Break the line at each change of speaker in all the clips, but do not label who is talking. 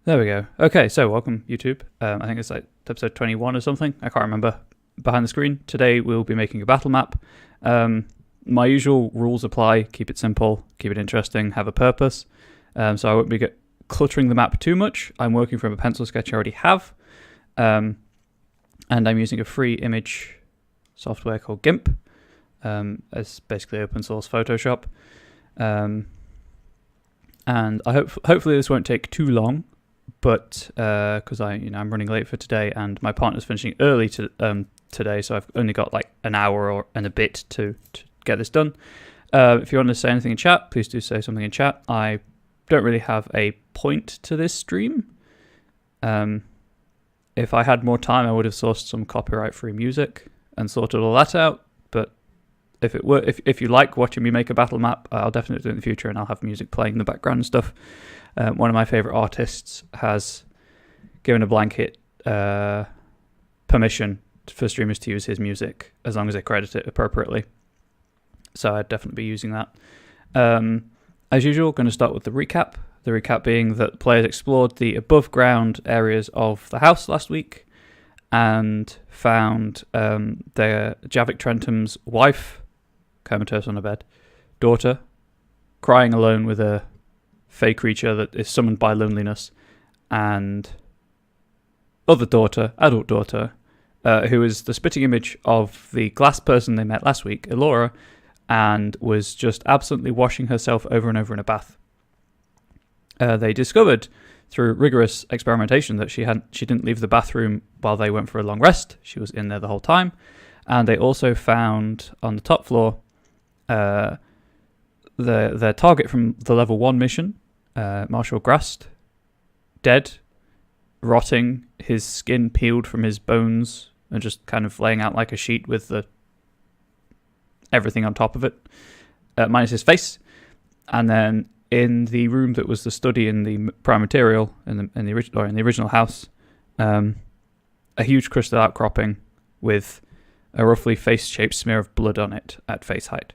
There we go. Okay, so welcome YouTube. I think it's like episode 21 or something. I can't remember. Behind the screen. Today we'll be making a battle map. My usual rules apply. Keep it simple, keep it interesting, have a purpose. So I won't be cluttering the map too much. I'm working from a pencil sketch I already have. And I'm using a free image software called GIMP. It's basically open source Photoshop. And I hopefully this won't take too long. But because I'm running late for today, and my partner's finishing early today, so I've only got like an hour and a bit to get this done. If you want to say anything in chat, please do say something in chat. I don't really have a point to this stream. If I had more time, I would have sourced some copyright-free music and sorted all that out. But if you like watching me make a battle map, I'll definitely do it in the future, and I'll have music playing in the background and stuff. One of my favorite artists has given a blanket permission for streamers to use his music as long as they credit it appropriately. So I'd definitely be using that. As usual, going to start with the recap. The recap being that players explored the above ground areas of the house last week and found their Javik Trentum's wife, comatose on a bed, daughter, crying alone with a fey creature that is summoned by loneliness, and other daughter, adult daughter, who is the spitting image of the glass person they met last week, Elora, and was just absently washing herself over and over in a bath. They discovered through rigorous experimentation that she didn't leave the bathroom while they went for a long rest. She was in there the whole time. And they also found on the top floor their target from the level 1 mission, Marshall Grast, dead, rotting, his skin peeled from his bones and just kind of laying out like a sheet with everything on top of it, minus his face. And then in the room that was the study in the prime material in the original house, a huge crystal outcropping with a roughly face-shaped smear of blood on it at face height.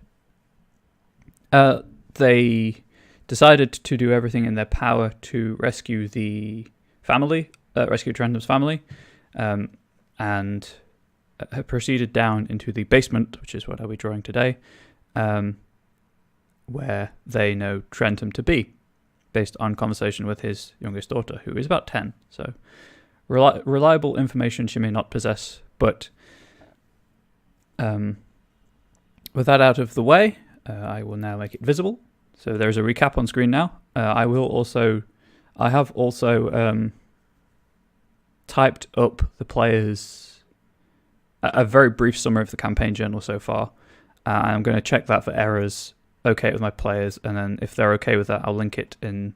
They decided to do everything in their power to rescue the family, rescue Trentum's family, and proceeded down into the basement, which is what I'll be drawing today, where they know Trentum to be, based on conversation with his youngest daughter, who is about 10. So reliable information she may not possess, but with that out of the way, I will now make it visible. So there's a recap on screen now. I have also typed up the players' a very brief summary of the campaign journal so far. I'm going to check that for errors, okay with my players, and then if they're okay with that, I'll link it in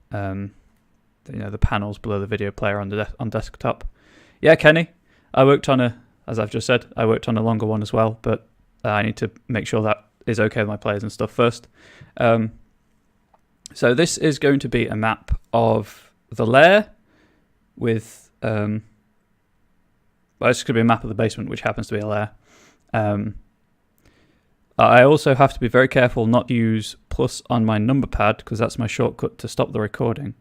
the panels below the video player on desktop. Yeah, Kenny, as I've just said, I worked on a longer one as well, but I need to make sure that is okay with my players and stuff first. So this is going to be a map of the lair with... it's going to be a map of the basement, which happens to be a lair. I also have to be very careful not to use plus on my number pad, because that's my shortcut to stop the recording.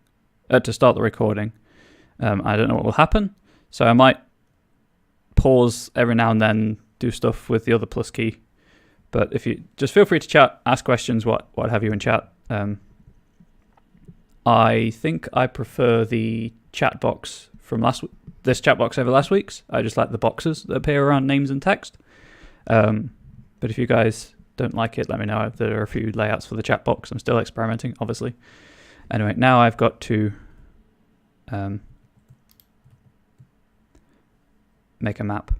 To start the recording. I don't know what will happen, so I might pause every now and then, do stuff with the other plus key. But if you just feel free to chat, ask questions, what have you in chat. I think I prefer the chat box from this chat box over last week's. I just like the boxes that appear around names and text. But if you guys don't like it, let me know. There are a few layouts for the chat box. I'm still experimenting, obviously. Anyway, now I've got to make a map.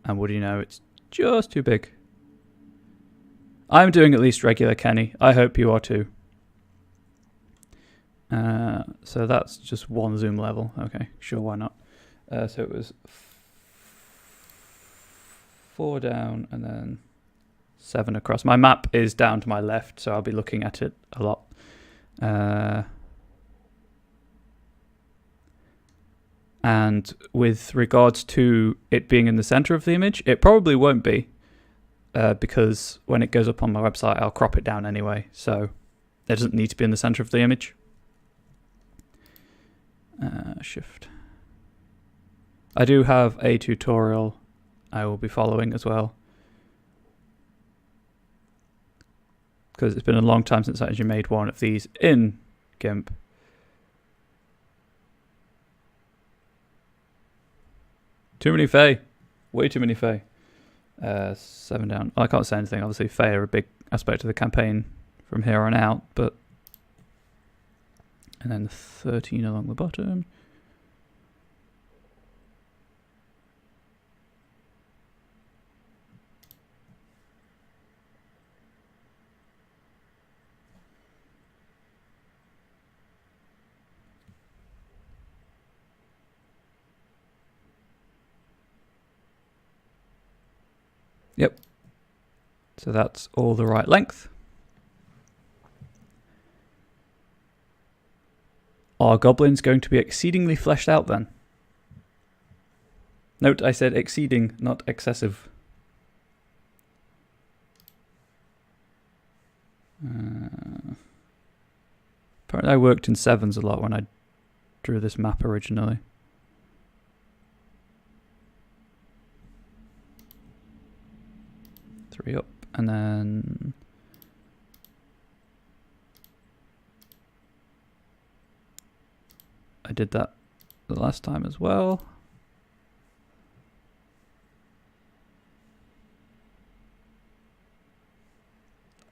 And what do you know, it's just too big. I'm doing at least regular, Kenny. I hope you are too. So that's just one zoom level. Okay, sure, why not? So it was 4 down and then 7 across. My map is down to my left, so I'll be looking at it a lot. And with regards to it being in the center of the image, it probably won't be, because when it goes up on my website, I'll crop it down anyway. So it doesn't need to be in the center of the image. shift. I do have a tutorial I will be following as well, because it's been a long time since I actually made one of these in GIMP. Too many Fae. Way too many Fae. 7 down. I can't say anything. Obviously, Fae are a big aspect of the campaign from here on out, but... And then 13 along the bottom. Yep. So that's all the right length. Are goblins going to be exceedingly fleshed out then? Note I said exceeding, not excessive. Apparently I worked in 7s a lot when I drew this map originally. Three up, and then I did that the last time as well.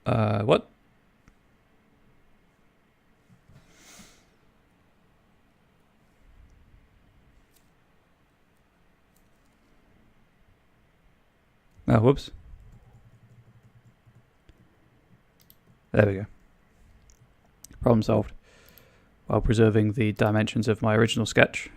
What? Oh, whoops. There we go. Problem solved. While preserving the dimensions of my original sketch.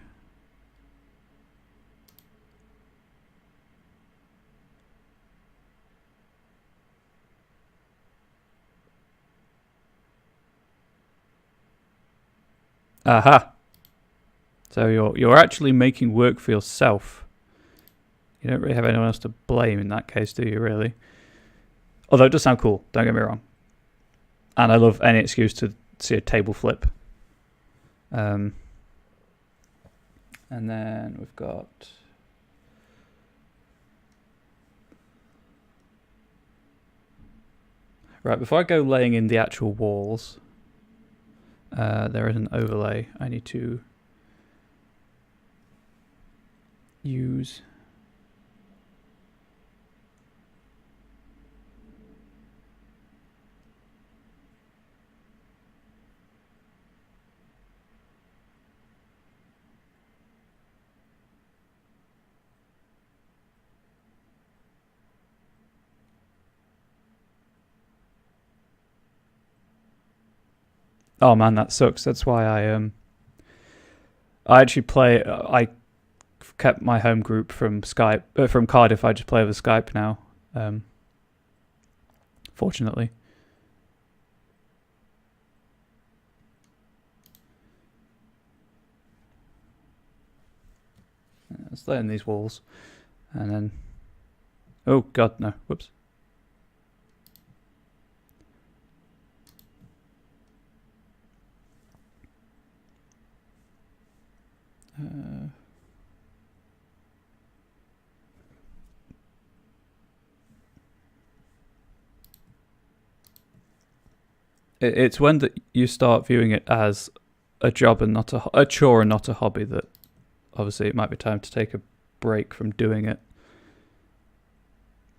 Aha! So you're actually making work for yourself. You don't really have anyone else to blame in that case, do you, really? Although it does sound cool, don't get me wrong. And I love any excuse to see a table flip. And then we've got... Right, before I go laying in the actual walls, there is an overlay I need to use. Oh man, that sucks. That's why I actually play. I kept my home group from Skype, from Cardiff. I just play over Skype now. Fortunately. Let's lay in these walls, and then. Oh God, no! Whoops. It's when that you start viewing it as a job and not a chore and not a hobby that obviously it might be time to take a break from doing it.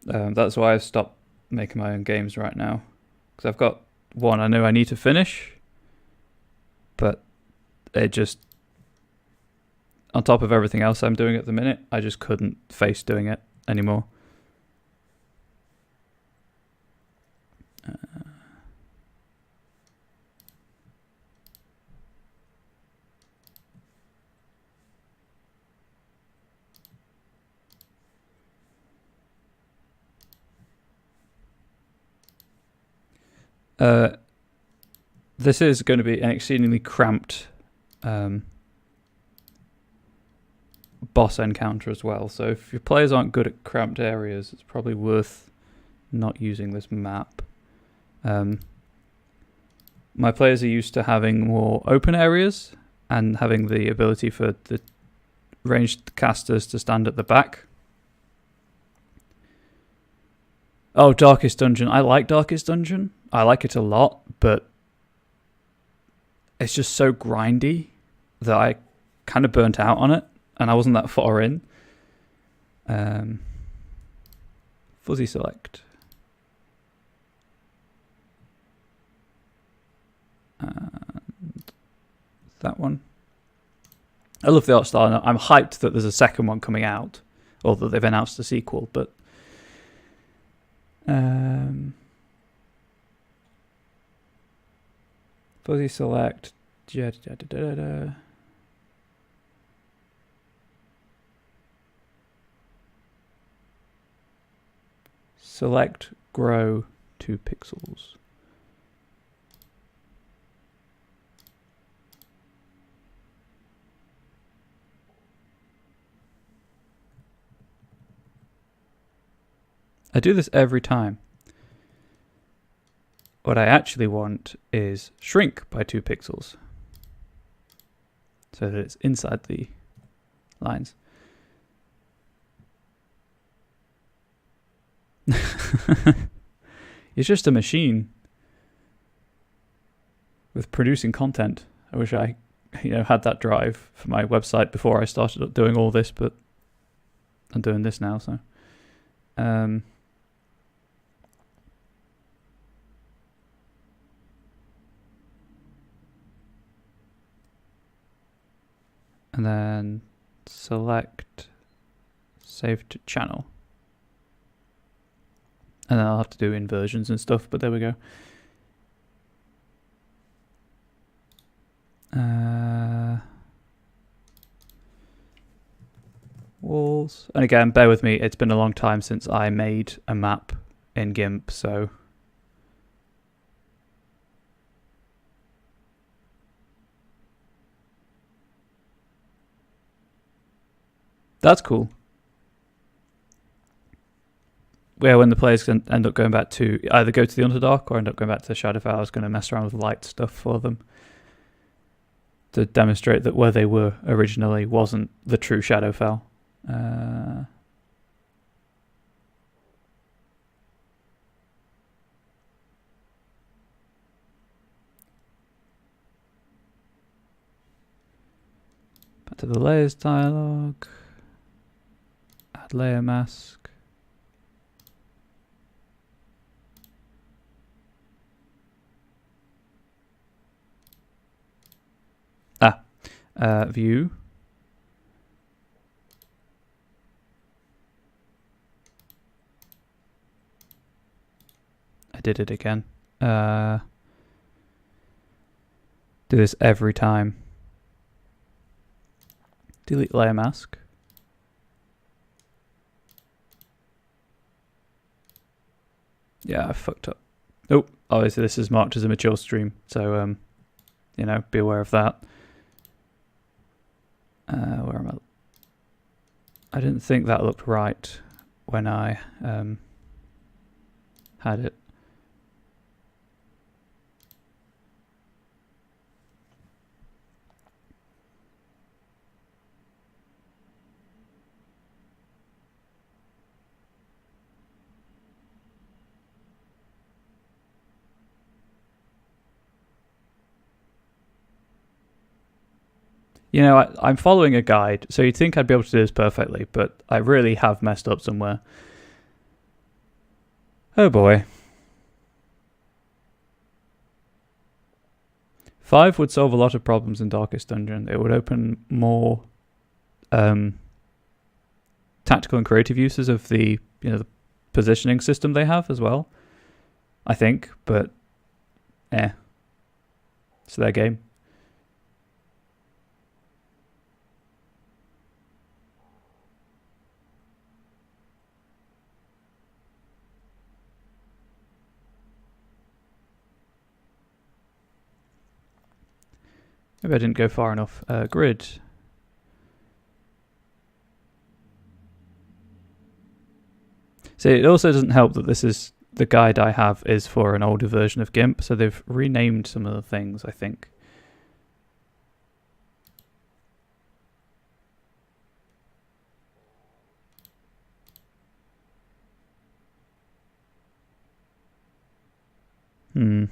That's why I've stopped making my own games right now, because I've got one I know I need to finish, but it just, on top of everything else I'm doing at the minute, I just couldn't face doing it anymore. This is going to be an exceedingly cramped boss encounter as well, so if your players aren't good at cramped areas, it's probably worth not using this map. My players are used to having more open areas, and having the ability for the ranged casters to stand at the back. Oh, Darkest Dungeon. I like Darkest Dungeon. I like it a lot, but it's just so grindy that I kind of burnt out on it, and I wasn't that far in. Fuzzy select. And that one. I love the art style, and I'm hyped that there's a second one coming out, or that they've announced a sequel, but fuzzy select. Select grow 2 pixels. I do this every time. What I actually want is shrink by 2 pixels so that it's inside the lines. It's just a machine with producing content. I wish I, had that drive for my website before I started doing all this, but I'm doing this now, so. And then select save to channel. And then I'll have to do inversions and stuff, but there we go. Walls. And again, bear with me, it's been a long time since I made a map in GIMP, so that's cool. Where when the players can end up going back to either go to the Underdark or end up going back to the Shadowfell, I was going to mess around with light stuff for them to demonstrate that where they were originally wasn't the true Shadowfell. Back to the layers dialog. Add layer mask. View. I did it again. Do this every time. Delete layer mask. Yeah, I fucked up. Oh, obviously this is marked as a mature stream, so be aware of that. Where am I? I didn't think that looked right when I had it. I'm following a guide, so you'd think I'd be able to do this perfectly, but I really have messed up somewhere. Oh boy. 5 would solve a lot of problems in Darkest Dungeon. It would open more tactical and creative uses of the the positioning system they have as well, I think, but it's their game. Maybe I didn't go far enough. Grid. See, it also doesn't help that this is the guide I have is for an older version of GIMP, so they've renamed some of the things, I think. So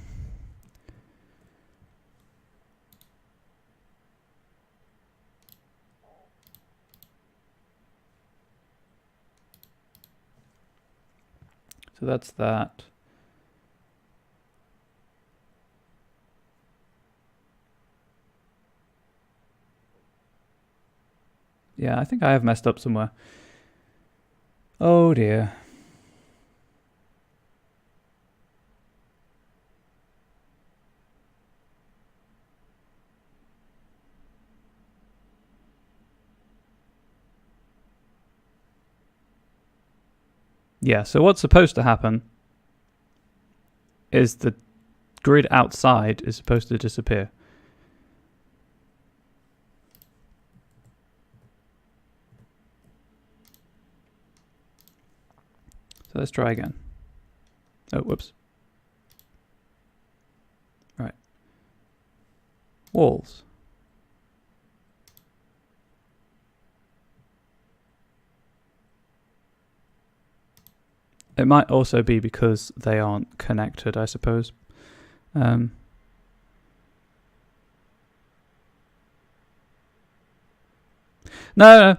that's that. Yeah, I think I have messed up somewhere. Oh dear. Yeah, so what's supposed to happen is the grid outside is supposed to disappear. So let's try again. Oh, whoops. Right. Walls. It might also be because they aren't connected, I suppose. No,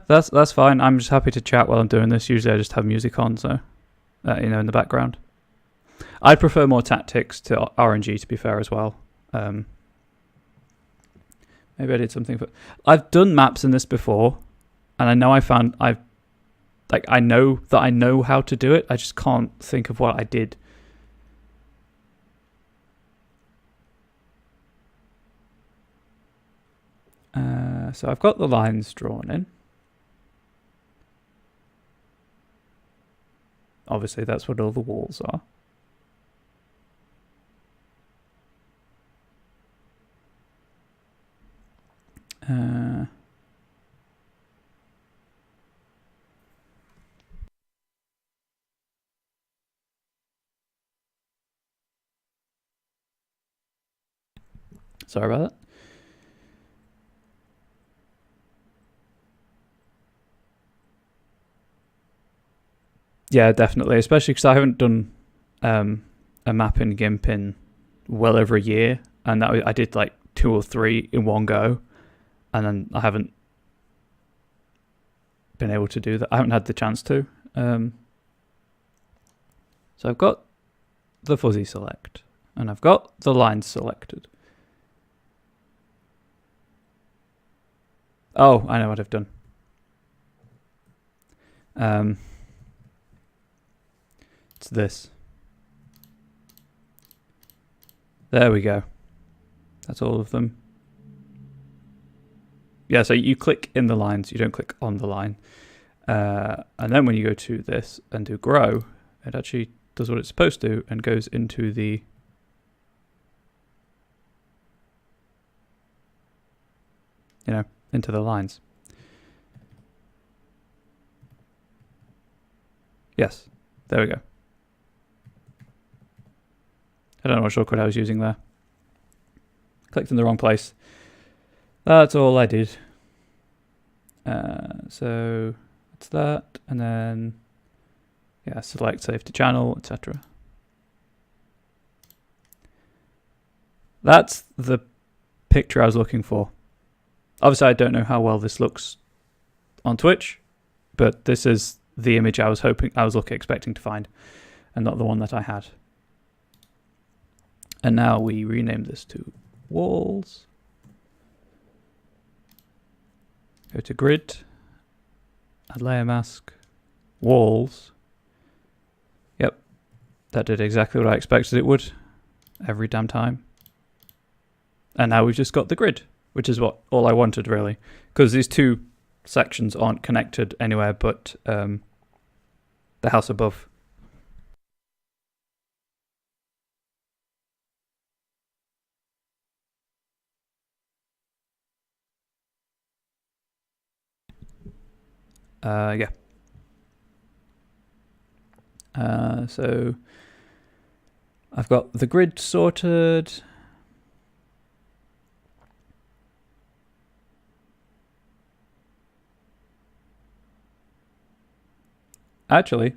that's fine. I'm just happy to chat while I'm doing this. Usually I just have music on, so you know, in the background. I'd prefer more tactics to RNG, to be fair, as well. Maybe I did something, but I've done maps in this before, and I know I know that I know how to do it. I just can't think of what I did. So I've got the lines drawn in. Obviously, that's what all the walls are. Sorry about that. Yeah, definitely. Especially because I haven't done a map in GIMP in well over a year, and I did like 2 or 3 in one go, and then I haven't been able to do that. I haven't had the chance to. So I've got the fuzzy select, and I've got the lines selected. Oh, I know what I've done. It's this. There we go. That's all of them. Yeah, so you click in the lines, you don't click on the line. And then when you go to this and do grow, it actually does what it's supposed to and goes into the into the lines. Yes, there we go. I don't know what shortcut I was using there. Clicked in the wrong place. That's all I did. So that's that, and then yeah, select save to channel, etc. That's the picture I was looking for. Obviously, I don't know how well this looks on Twitch, but this is the image I was expecting to find, and not the one that I had. And now we rename this to walls. Go to grid, add layer mask, walls. Yep, that did exactly what I expected it would every damn time. And now we've just got the grid, which is all I wanted really, because these 2 sections aren't connected anywhere but the house above. Yeah. So I've got the grid sorted. Actually,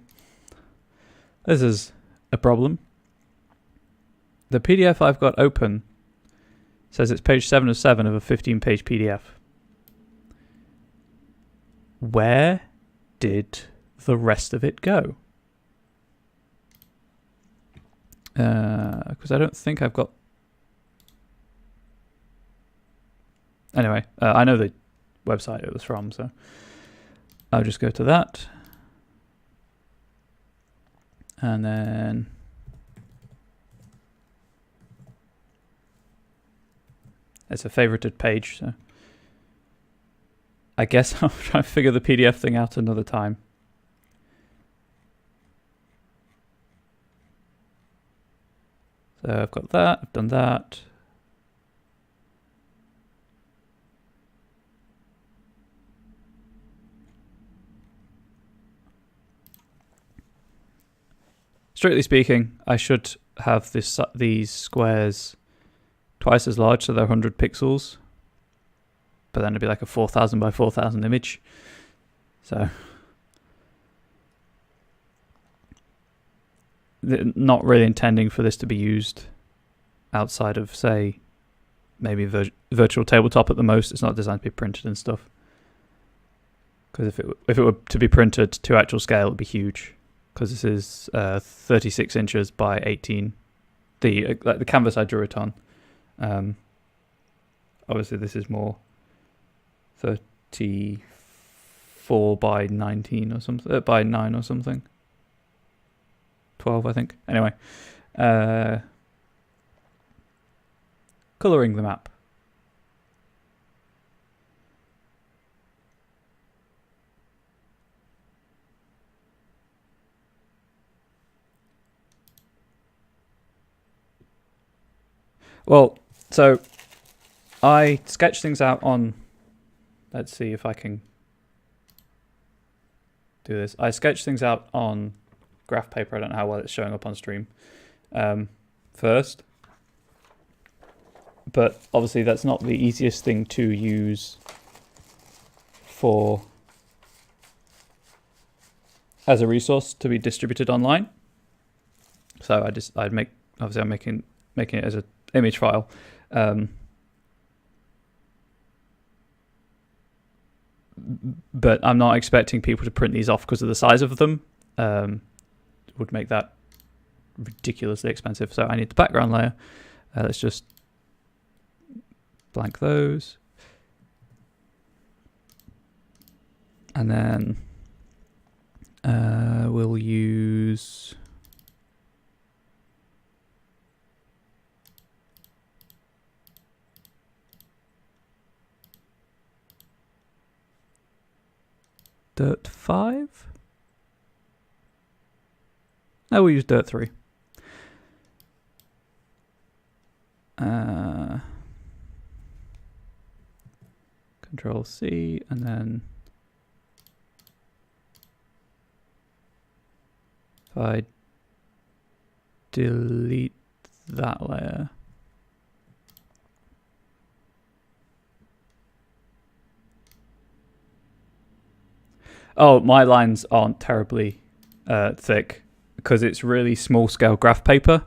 this is a problem. The PDF I've got open says it's page 7 of 7 of a 15-page PDF. Where did the rest of it go? Because I don't think I've got... Anyway, I know the website it was from, so I'll just go to that. And then... it's a favorited page, so I guess I'll try and figure the PDF thing out another time. So I've got that, I've done that. Strictly speaking, I should have these squares twice as large, so they're 100 pixels. But then it'd be like a 4000 by 4000 image. So not really intending for this to be used outside of, say, maybe virtual tabletop at the most. It's not designed to be printed and stuff. Because if it were to be printed to actual scale, it'd be huge. Because this is 36 inches by 18. The canvas I drew it on. Obviously, this is more 34 by 19 or something, by 9 or something. 12, I think. Anyway, colouring the map. Well, so I sketch things out on, let's see if I can do this. I sketch things out on graph paper. I don't know how well it's showing up on stream first. But obviously that's not the easiest thing to use as a resource to be distributed online. So I'm making it as an image file. But I'm not expecting people to print these off because of the size of them. Would make that ridiculously expensive. So I need the background layer. Let's just blank those. And then we'll use Dirt 5. No, we'll use Dirt 3. Control C, and then if I delete that layer, oh, my lines aren't terribly thick because it's really small scale graph paper.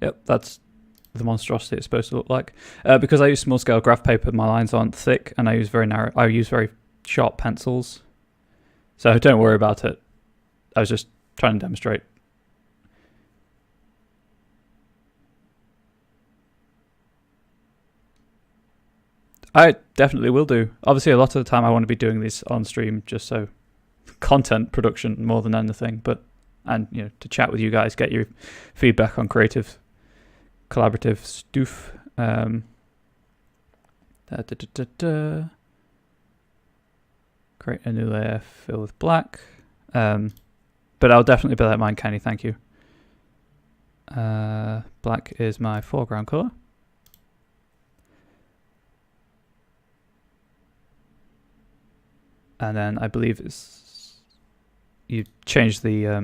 Yep, that's the monstrosity it's supposed to look like. Because I use small scale graph paper, my lines aren't thick, and I use very sharp pencils. So don't worry about it. I was just trying to demonstrate. I definitely will do. Obviously, a lot of the time I want to be doing this on stream just so content production more than anything, and to chat with you guys, get your feedback on creative, collaborative stuff. Create a new layer, fill with black. But I'll definitely bear that in mind, Kenny. Thank you. Black is my foreground color. And then I believe you change the I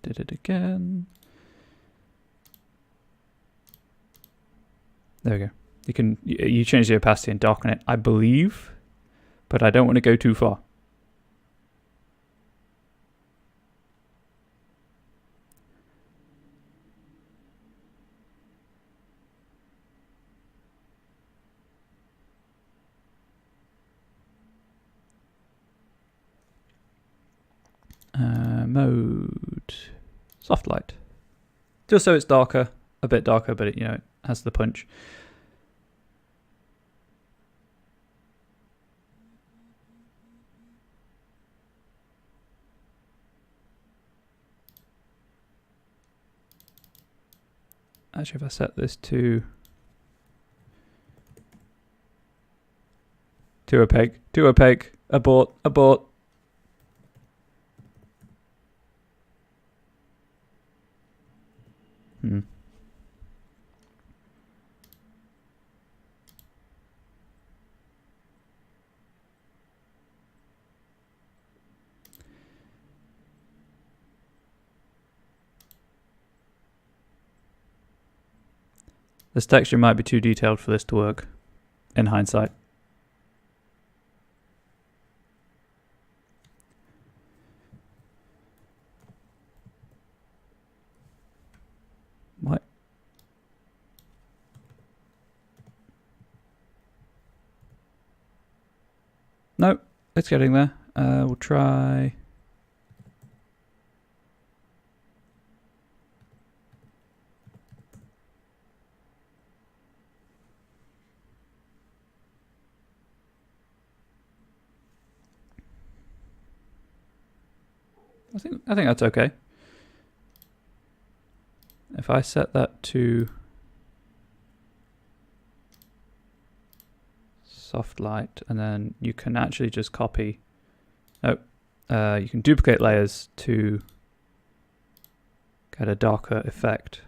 did it again. There we go. You change the opacity and darken it, I believe, but I don't want to go too far. Mode soft light, just so it's darker, a bit darker, but it has the punch. Actually, if I set this to opaque, abort. This texture might be too detailed for this to work, in hindsight. What? No, it's getting there. We'll try... I think that's okay. If I set that to soft light, and then you can actually just copy. You can duplicate layers to get a darker effect.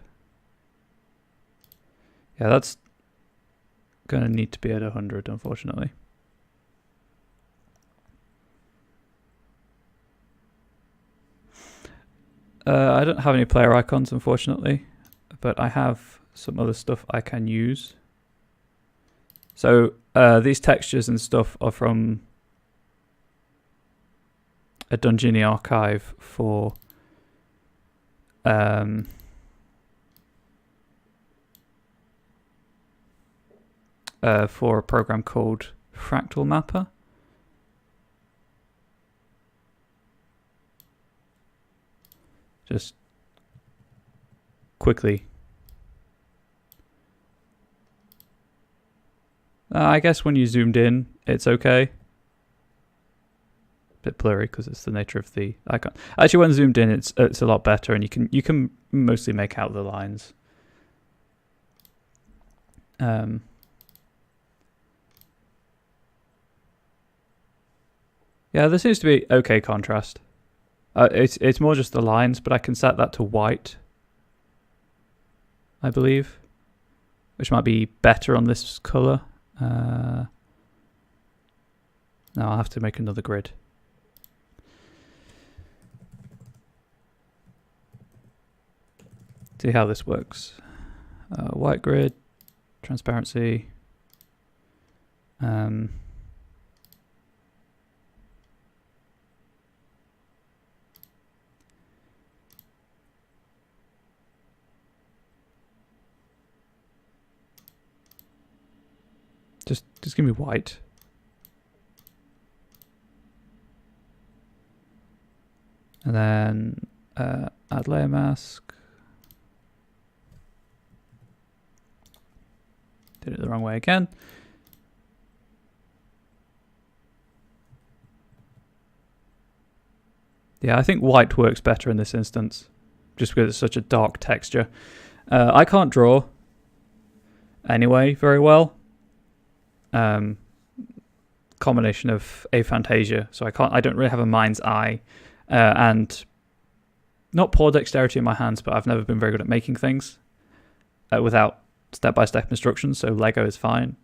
Yeah, that's gonna need to be at 100, unfortunately. I don't have any player icons, unfortunately, but I have some other stuff I can use. So these textures and stuff are from a Dungeony archive for a program called Fractal Mapper. Just quickly. I guess when you zoomed in, it's okay. Bit blurry because it's the nature of the icon. Actually, when zoomed in, it's a lot better, and you can mostly make out the lines. Yeah, there seems to be okay contrast. It's more just the lines, but I can set that to white, I believe, which might be better on this color. No, I'll have to make another grid. See how this works. White grid, transparency. Just give me white. And then add layer mask. Did it the wrong way again. Yeah, I think white works better in this instance, just because it's such a dark texture. I can't draw anyway very well. Combination of aphantasia, so I don't really have a mind's eye, and not poor dexterity in my hands, but I've never been very good at making things without step-by-step instructions, so Lego is fine.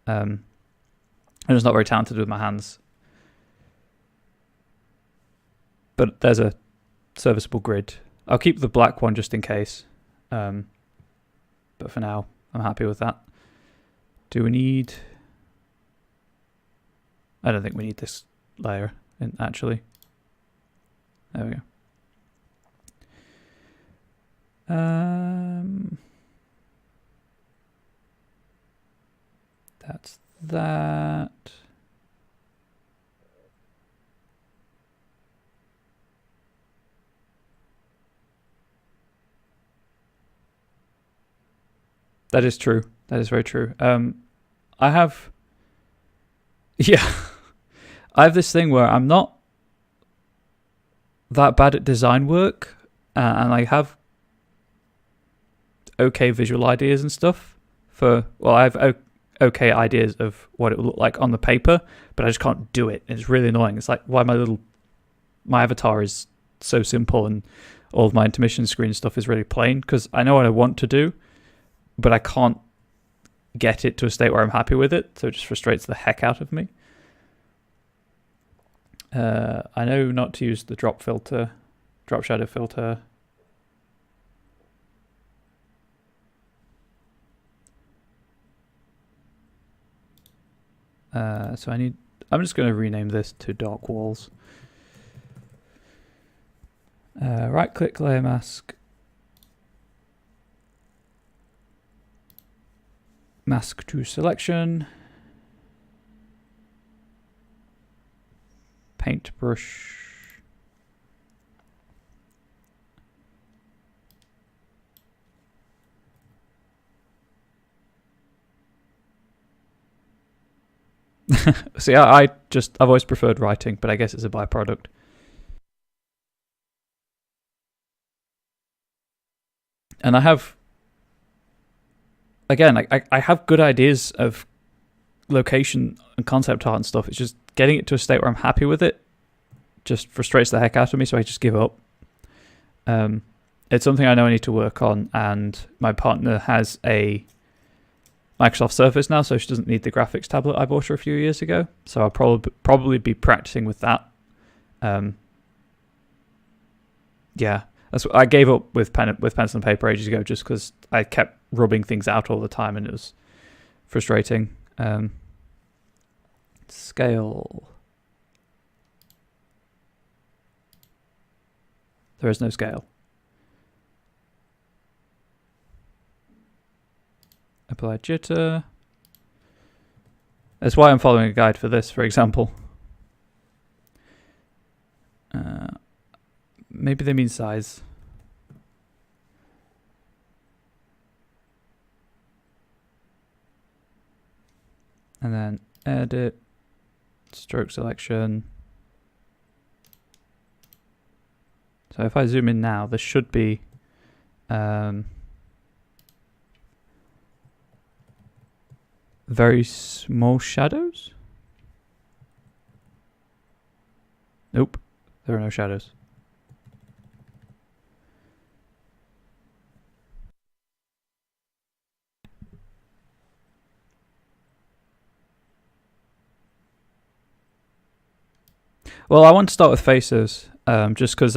I'm just not very talented with my hands. But there's a serviceable grid. I'll keep the black one just in case. But for now, I'm happy with that. Do we need... I don't think we need this layer, actually. There we go. That's that. That is true. That is very true. I have... Yeah. I have this thing where I'm not that bad at design work, and I have okay visual ideas and stuff for... Well, I have okay ideas of what it would look like on the paper, but I just can't do it. It's really annoying. It's like why my avatar is so simple and all of my intermission screen stuff is really plain, because I know what I want to do, but I can't get it to a state where I'm happy with it, so it just frustrates the heck out of me. I know not to use the drop shadow filter. So I'm just going to rename this to dark walls. Right click layer mask. Mask to selection. Paintbrush. See, I've always preferred writing, but I guess it's a byproduct. And I have, again, I have good ideas of location and concept art and stuff. It's just getting it to a state where I'm happy with it just frustrates the heck out of me, so I just give up. It's something I know I need to work on, and my partner has a Microsoft Surface now, so she doesn't need the graphics tablet I bought her a few years ago. So I'll probably be practicing with that. Yeah, that's what I gave up with pencil and paper ages ago, just because I kept rubbing things out all the time, and it was frustrating. Scale. There is no scale. Apply jitter. That's why I'm following a guide for this, for example. Maybe they mean size. And then edit, stroke selection. So if I zoom in now, there should be very small shadows. Nope, there are no shadows. Well, I want to start with faces, just because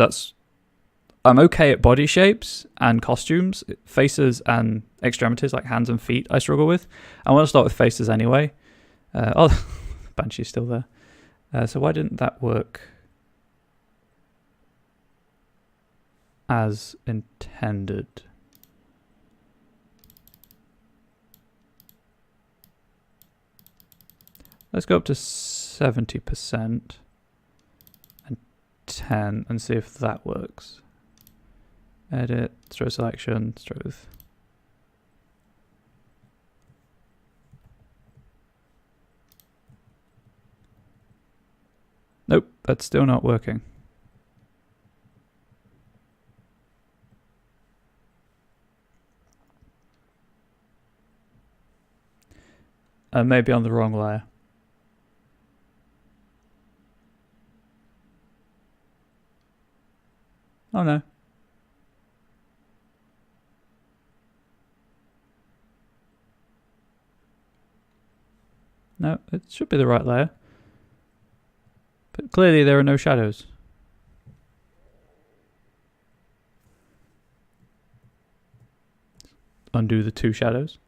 I'm okay at body shapes and costumes. Faces and extremities like hands and feet I struggle with. I want to start with faces anyway. Oh, Banshee's still there. So why didn't that work as intended? Let's go up to 70% and 10 and see if that works. Edit, stroke selection, stroke. Nope, that's still not working. Maybe on the wrong layer. Oh no. No, it should be the right layer. But clearly there are no shadows. Undo the two shadows.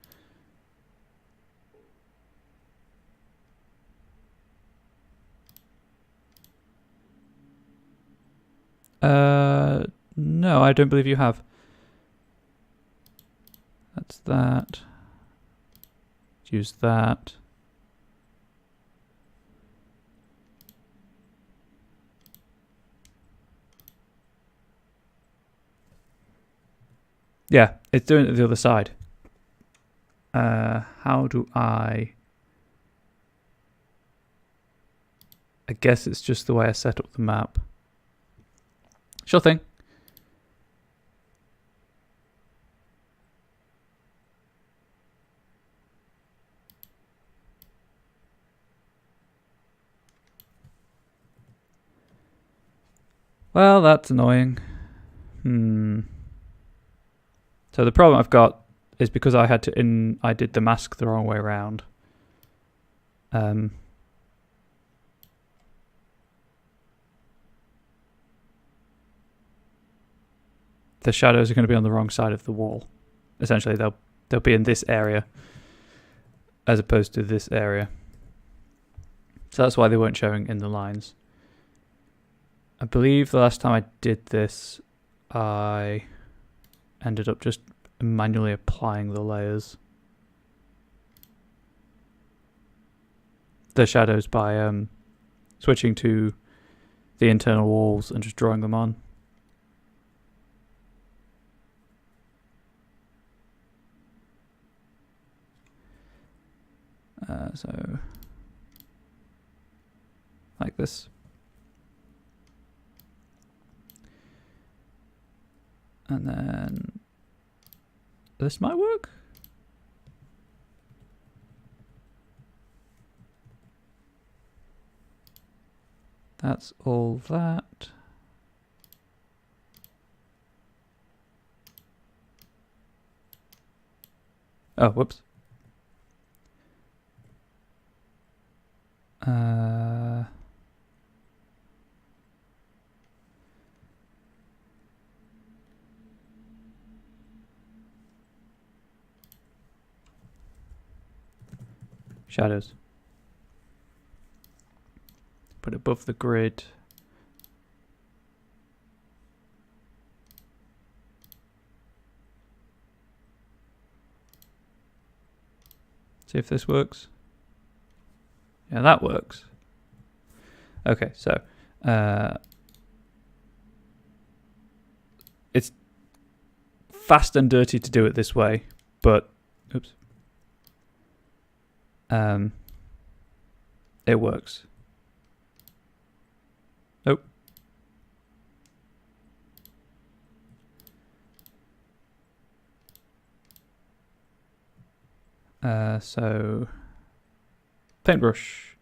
No, I don't believe you have. That's that. Use that. Yeah, it's doing it the other side. How do I guess it's just the way I set up the map. Sure thing. Well, that's annoying. So the problem I've got is because I had to I did the mask the wrong way around. The shadows are going to be on the wrong side of the wall. Essentially, they'll be in this area as opposed to this area. So that's why they weren't showing in the lines. I believe the last time I did this, I ended up just manually applying the layers. The shadows by switching to the internal walls and just drawing them on. So like this. And then this might work. That's all that. Oh, whoops. Shadows. Put it above the grid. See if this works. Yeah, that works. Okay, so it's fast and dirty to do it this way, but oops. It works. Oh. So paintbrush.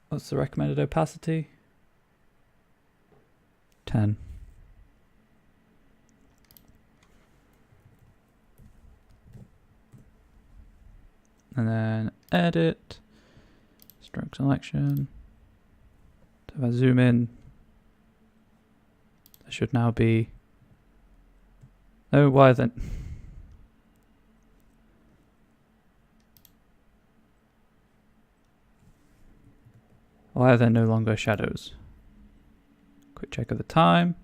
What's the recommended opacity? 10. And then edit, stroke selection. So if I zoom in, there should now be, oh, why then? Why are there no longer shadows? Quick check of the time.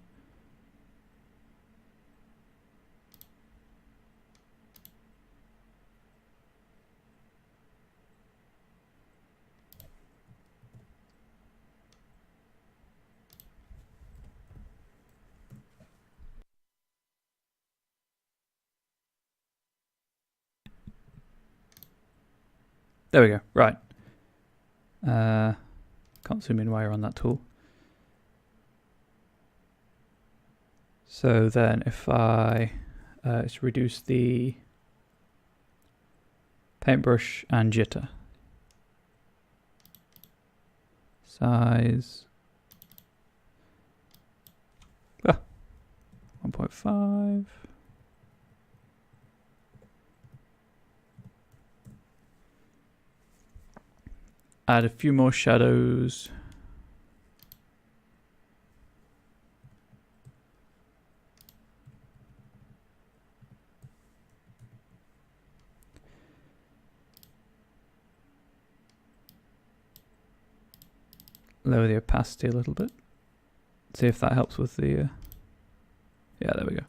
There we go. Right. Can't zoom in while you're on that tool. So then if I reduce the paintbrush and jitter. Size 1.5. Add a few more shadows. lower the opacity a little bit. See if that helps with the... yeah, there we go.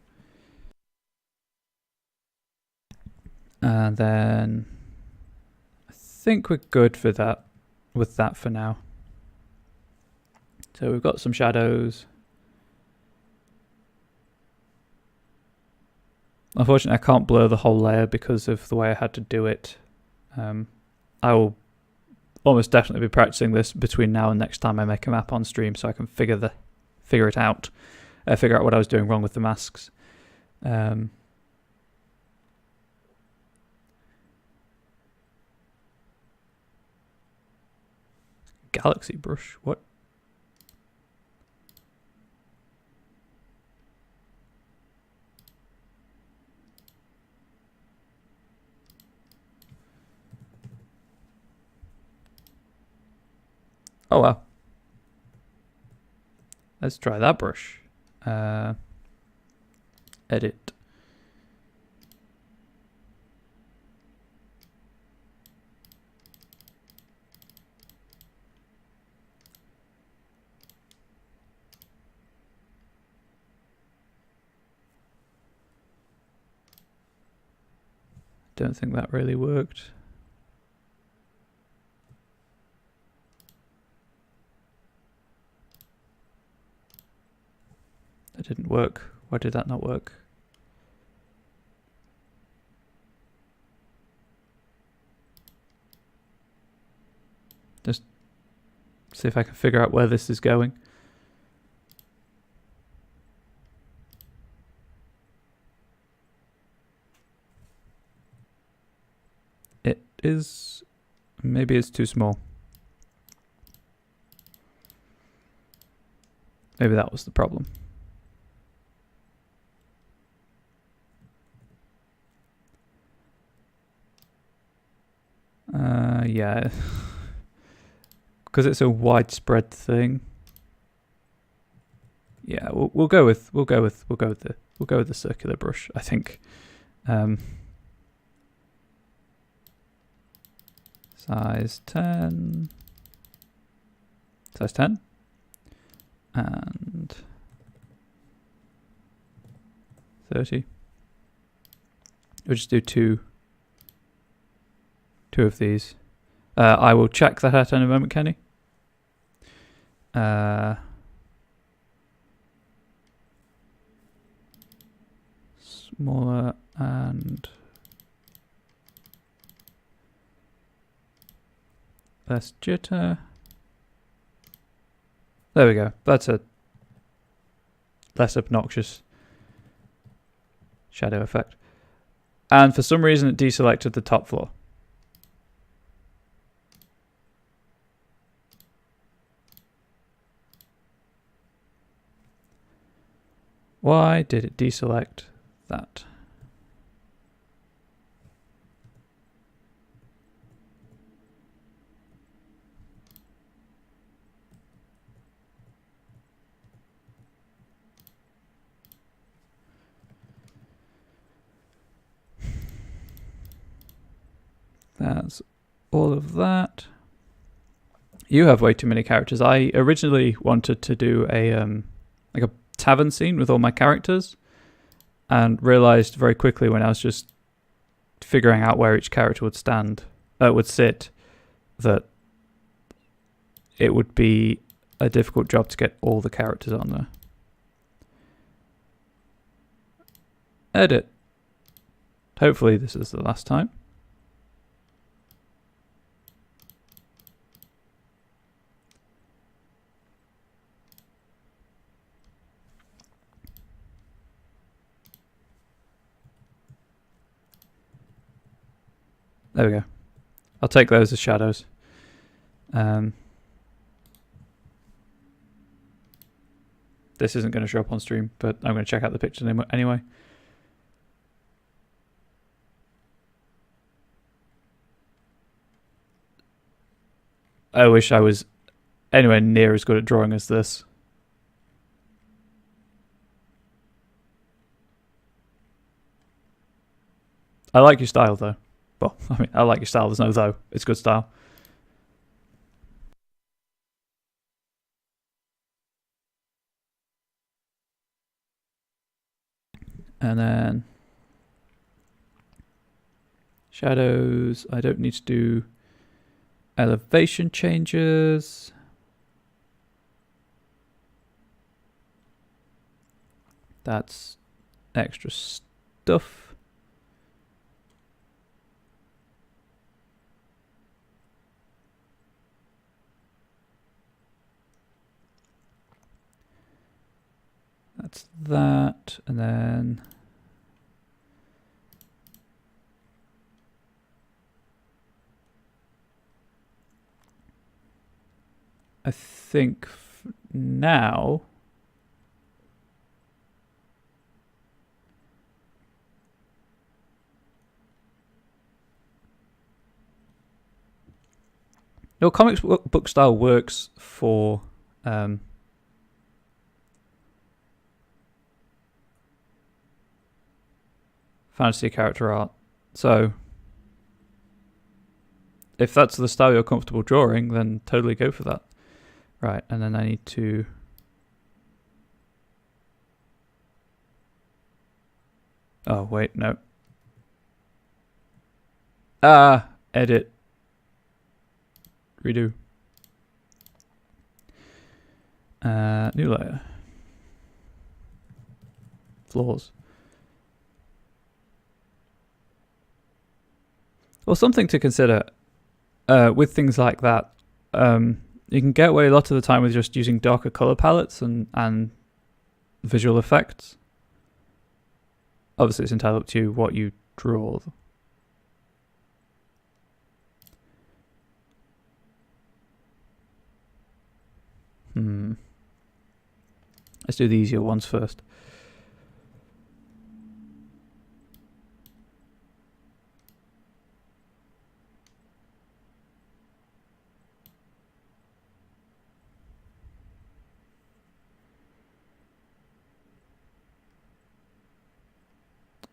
And then I think we're good for that, with that for now. So we've got some shadows. Unfortunately, I can't blur the whole layer because of the way I had to do it. I will almost definitely be practicing this between now and next time I make a map on stream, so I can figure it out, figure out what I was doing wrong with the masks. Galaxy brush, what? Oh wow. Let's try that brush. Edit. Don't think that really worked. That didn't work. Why did that not work? Just see if I can figure out where this is going. It is... maybe it's too small. Maybe that was the problem. Yeah, because it's a widespread thing. Yeah, we'll go with the circular brush, I think. Size 10, and 30. We'll just do two of these. I will check that out in a moment, Kenny. Smaller and less jitter. There we go. That's a less obnoxious shadow effect. And for some reason it deselected the top floor. Why did it deselect that? That's all of that. You have way too many characters. I originally wanted to do a like a tavern scene with all my characters, and realized very quickly when I was just figuring out where each character would sit, that it would be a difficult job to get all the characters on there. Edit. Hopefully this is the last time. There we go. I'll take those as shadows. This isn't going to show up on stream, but I'm going to check out the pictures anyway. I wish I was anywhere near as good at drawing as this. I like your style though. Well, I mean, I like your style. There's no though. It's good style. And then shadows, I don't need to do elevation changes. That's extra stuff. That's that, and then I think now no, comics book style works for fantasy character art. So if that's the style you're comfortable drawing, then totally go for that. Right, and then I need to oh wait, no. Edit. Redo. New layer. Flaws. Well, something to consider with things like that. You can get away a lot of the time with just using darker color palettes and visual effects. Obviously, it's entirely up to you what you draw. Let's do the easier ones first.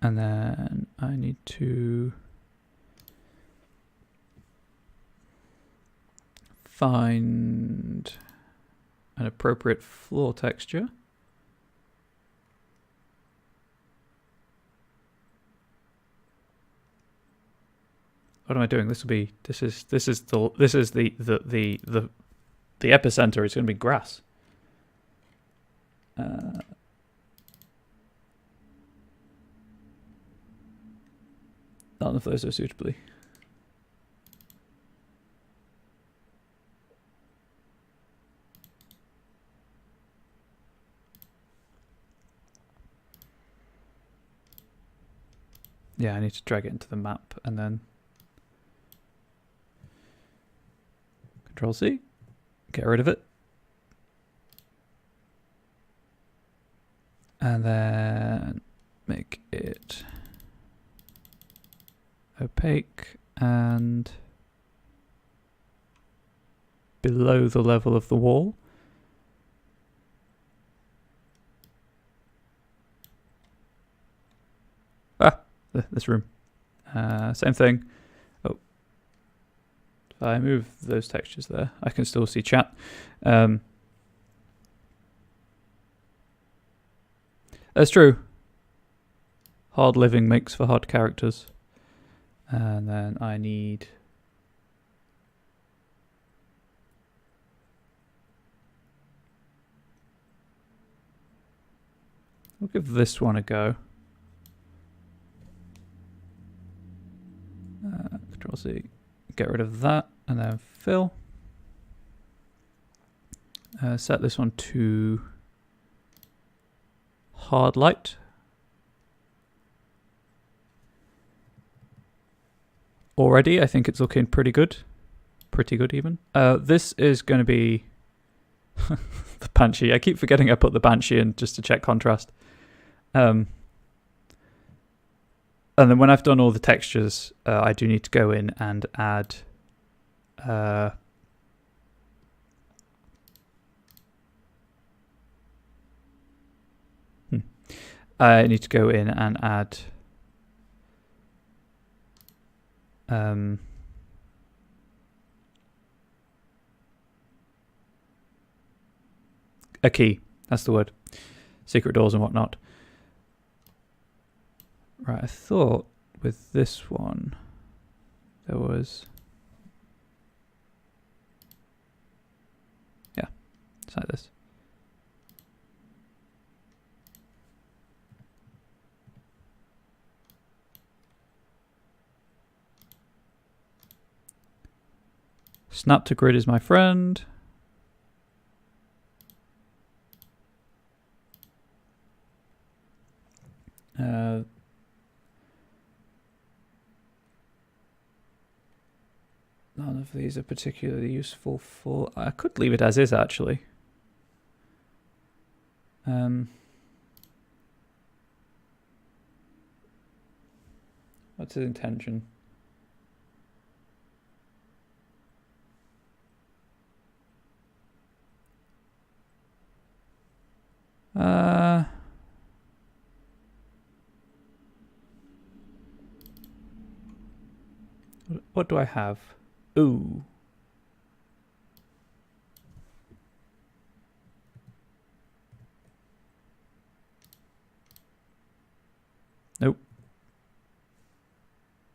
And then I need to find an appropriate floor texture. What am I doing? This is the epicenter. It's going to be grass. None of those are suitably. Yeah, I need to drag it into the map and then Control C, get rid of it. And then make it opaque and below the level of the wall. This room. Same thing. Oh, if I move those textures there, I can still see chat. That's true. Hard living makes for hard characters. And then I need... We'll give this one a go. Control C, get rid of that, and then fill. Set this one to hard light. Already, I think it's looking pretty good. Pretty good, even. This is going to be the Banshee. I keep forgetting I put the Banshee in just to check contrast. And then when I've done all the textures, I do need to go in and add I need to go in and add a key. That's the word. Secret doors and whatnot. Right, I thought with this one there was... Yeah, it's like this. Snap to grid is my friend. None of these are particularly useful for... I could leave it as is, actually. What's his intention? What do I have? Ooh. Nope.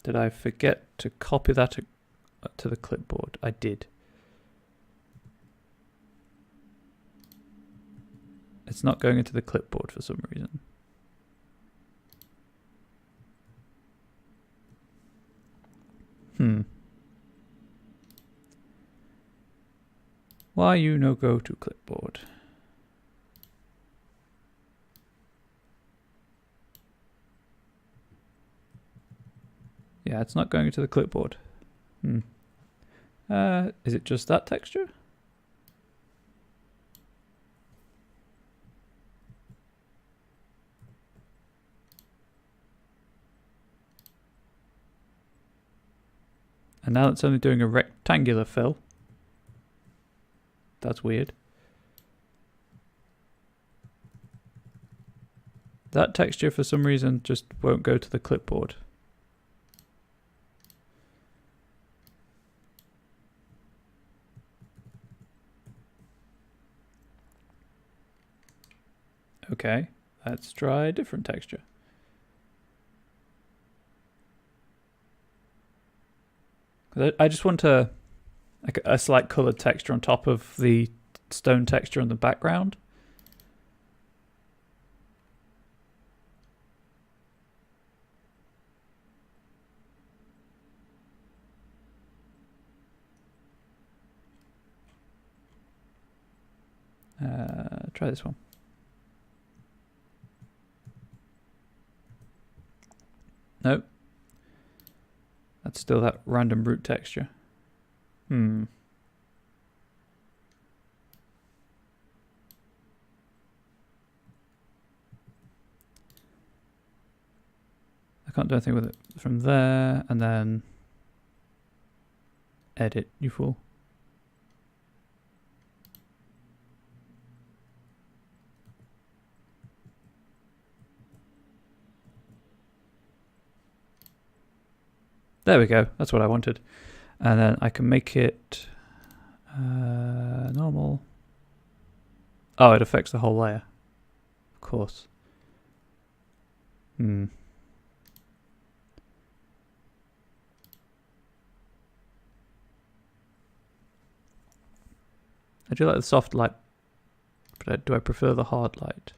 Did I forget to copy that to the clipboard? I did. It's not going into the clipboard for some reason. Why you no go to clipboard? Yeah, it's not going to the clipboard. Is it just that texture? And now it's only doing a rectangular fill. That's weird. That texture for some reason just won't go to the clipboard. Okay, let's try a different texture. I just want a slight colored texture on top of the stone texture in the background. Try this one. Nope. That's still that random root texture. I can't do anything with it from there, and then edit, you fool. There we go, that's what I wanted. And then I can make it normal. Oh, it affects the whole layer. Of course. I do like the soft light, but do I prefer the hard light?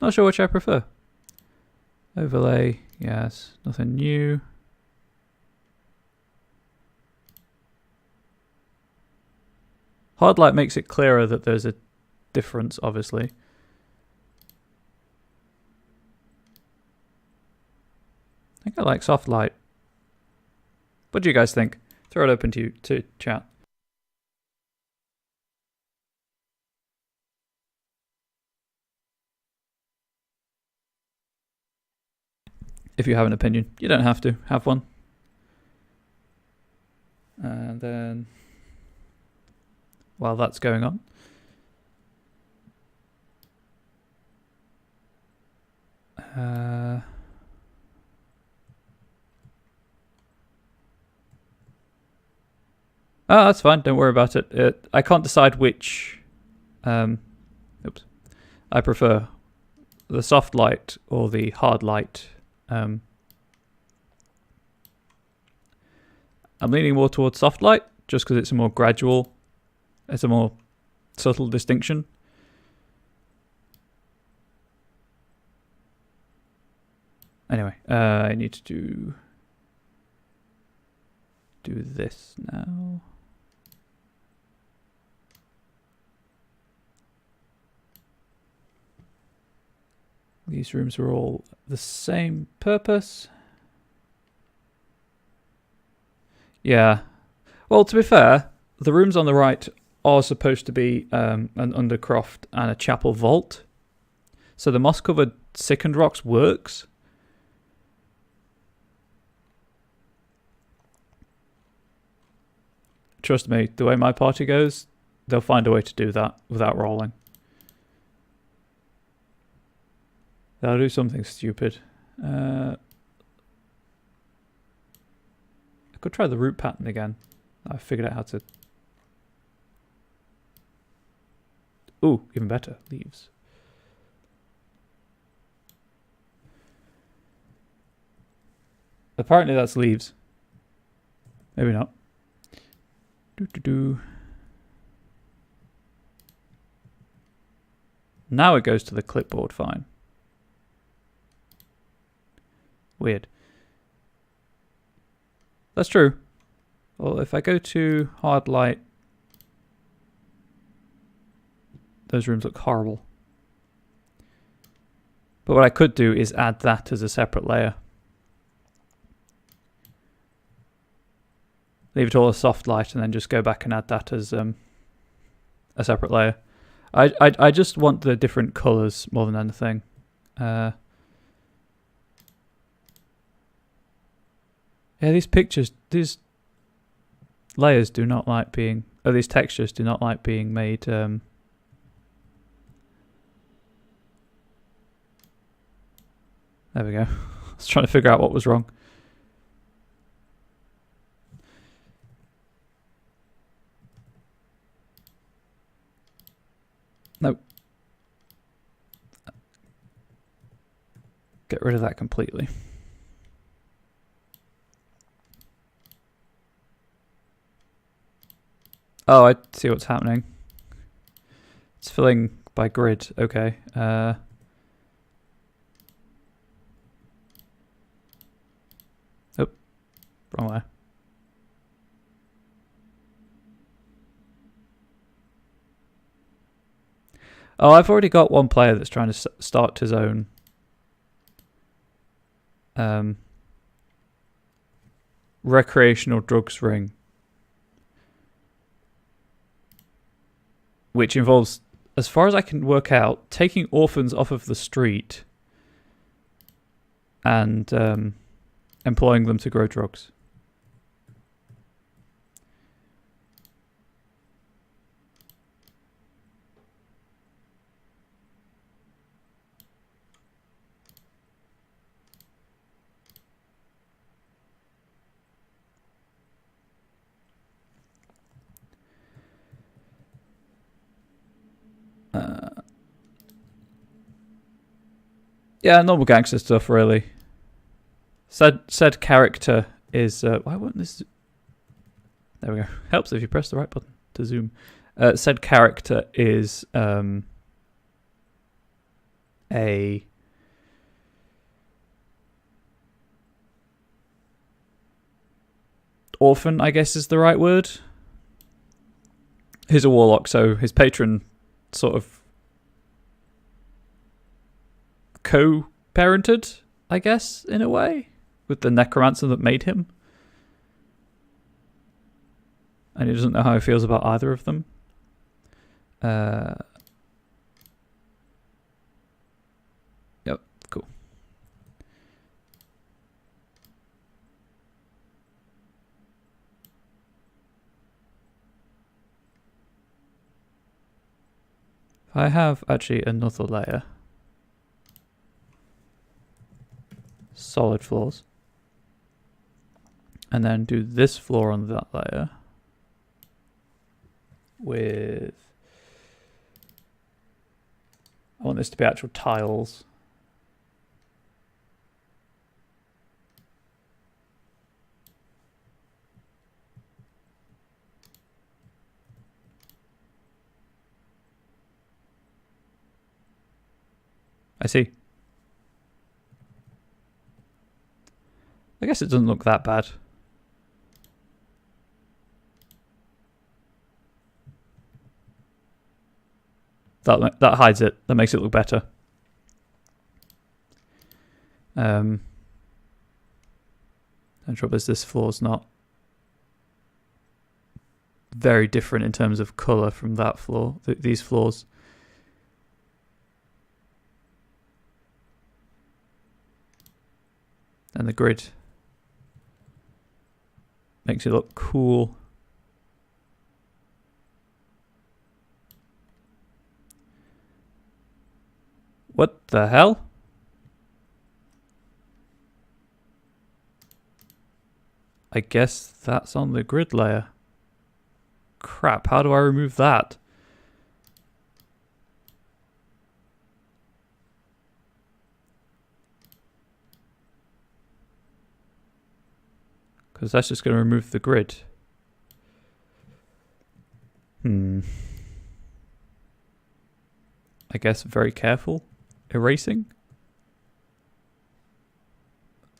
Not sure which I prefer. Overlay, yes, nothing new. Hard light makes it clearer that there's a difference, obviously. I think I like soft light. What do you guys think? Throw it open to chat. If you have an opinion, you don't have to have one. And then, while that's going on, Oh, that's fine. Don't worry about it. I can't decide which. Oops. I prefer the soft light or the hard light. I'm leaning more towards soft light just because it's a more gradual, it's a more subtle distinction. Anyway, I need to do this now. These rooms are all the same purpose. Yeah. Well, to be fair, the rooms on the right are supposed to be an undercroft and a chapel vault. So the moss-covered sickened rocks works. Trust me, the way my party goes, they'll find a way to do that without rolling. They'll do something stupid. I could try the root pattern again. I figured out how to... Ooh, even better. Leaves. Apparently that's leaves. Maybe not. Now it goes to the clipboard fine. Weird. That's true. Well, if I go to hard light, those rooms look horrible. But what I could do is add that as a separate layer. Leave it all as soft light and then just go back and add that as a separate layer. I just want the different colours more than anything. Yeah, these pictures, these layers do not like being, these textures do not like being made. There we go. I was trying to figure out what was wrong. Nope. Get rid of that completely. Oh, I see what's happening. It's filling by grid. Okay. Oh, wrong way. Oh, I've already got one player that's trying to start his own recreational drugs ring, which involves, as far as I can work out, taking orphans off of the street and employing them to grow drugs. Yeah, normal gangster stuff, really. Said character is... why won't this... There we go. Helps if you press the right button to zoom. Said character is a... orphan, I guess is the right word. He's a warlock, so his patron sort of co-parented, I guess, in a way, with the necromancer that made him. And he doesn't know how he feels about either of them. Yep, cool. I have actually another layer. Solid floors. And then do this floor on that layer. with... I want this to be actual tiles. I see. I guess it doesn't look that bad. That hides it. That makes it look better. And trouble is this floor's not very different in terms of colour from that floor. These floors. And the grid makes it look cool. What the hell? I guess that's on the grid layer. Crap, how do I remove that? Because that's just going to remove the grid. I guess very careful erasing.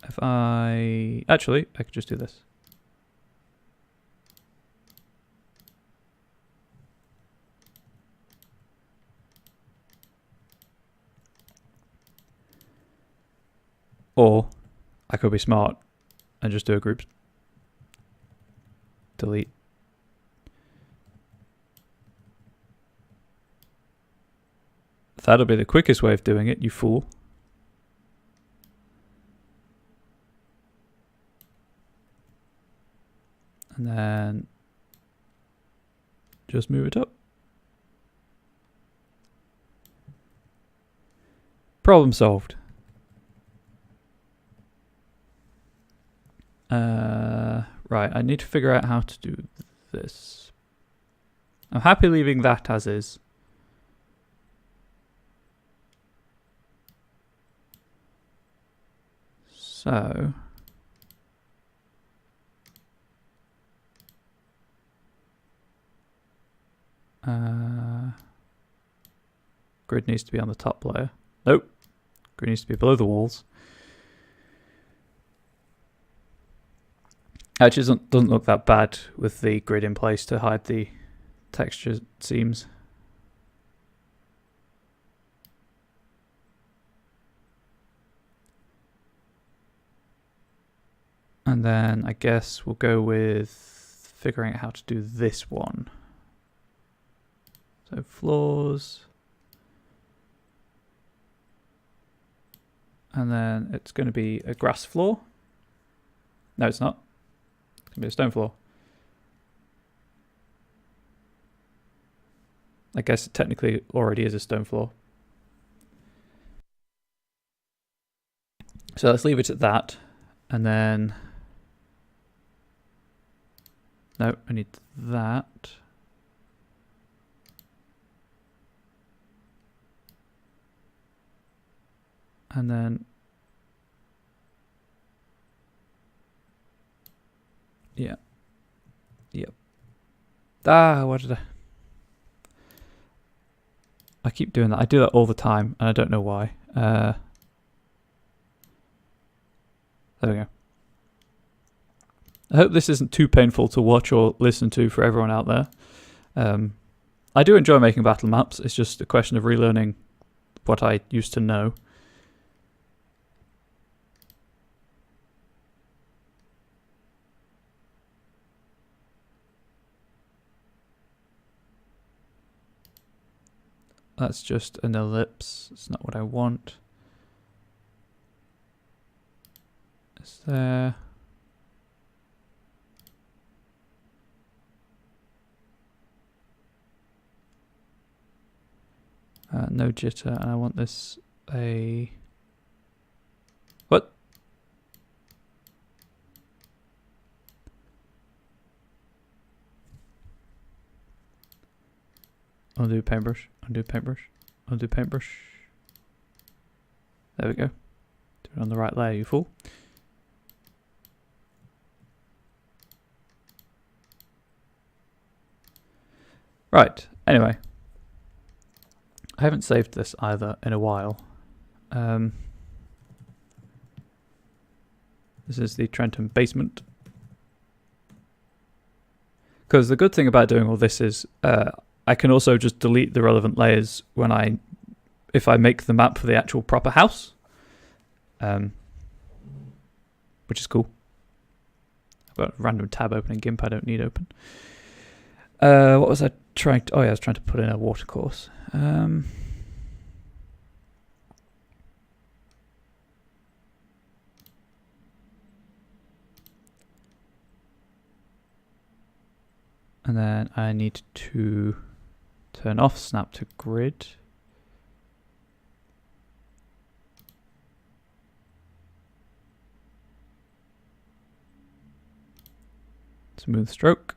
If I... Actually, I could just do this. Or I could be smart and just do a group delete. That'll be the quickest way of doing it, you fool. And then just move it up. Problem solved. Right, I need to figure out how to do this. I'm happy leaving that as is. So grid needs to be on the top layer. Nope. Grid needs to be below the walls. Actually, doesn't look that bad with the grid in place to hide the texture seams. And then I guess we'll go with figuring out how to do this one. So floors. And then it's going to be a grass floor. No, it's not. It's going to be a stone floor. I guess it technically already is a stone floor. So let's leave it at that. And then... No, I need that. And then... Yeah. Yep. Ah, what did I keep doing that. I do that all the time, and I don't know why. There we go. I hope this isn't too painful to watch or listen to for everyone out there. I do enjoy making battle maps. It's just a question of relearning what I used to know. That's just an ellipse. It's not what I want. Is there... no jitter, and I want this a... What? Undo paintbrush, undo paintbrush, undo paintbrush. There we go. Do it on the right layer, you fool. Right, anyway. I haven't saved this either in a while. This is the Trenton basement. Because the good thing about doing all this is I can also just delete the relevant layers if I make the map for the actual proper house. Which is cool. I've got a random tab open in GIMP I don't need open. What was I trying to... Oh yeah, I was trying to put in a watercourse. And then I need to turn off snap to grid. Smooth stroke.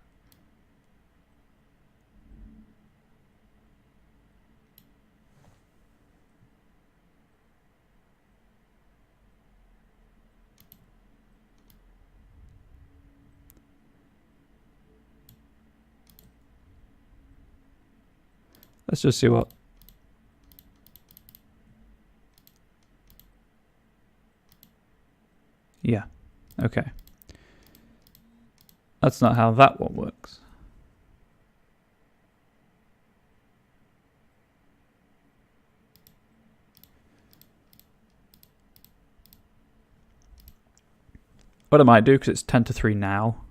Let's just see what... Yeah, okay. That's not how that one works. What I might do, because it's 10 to 3 now,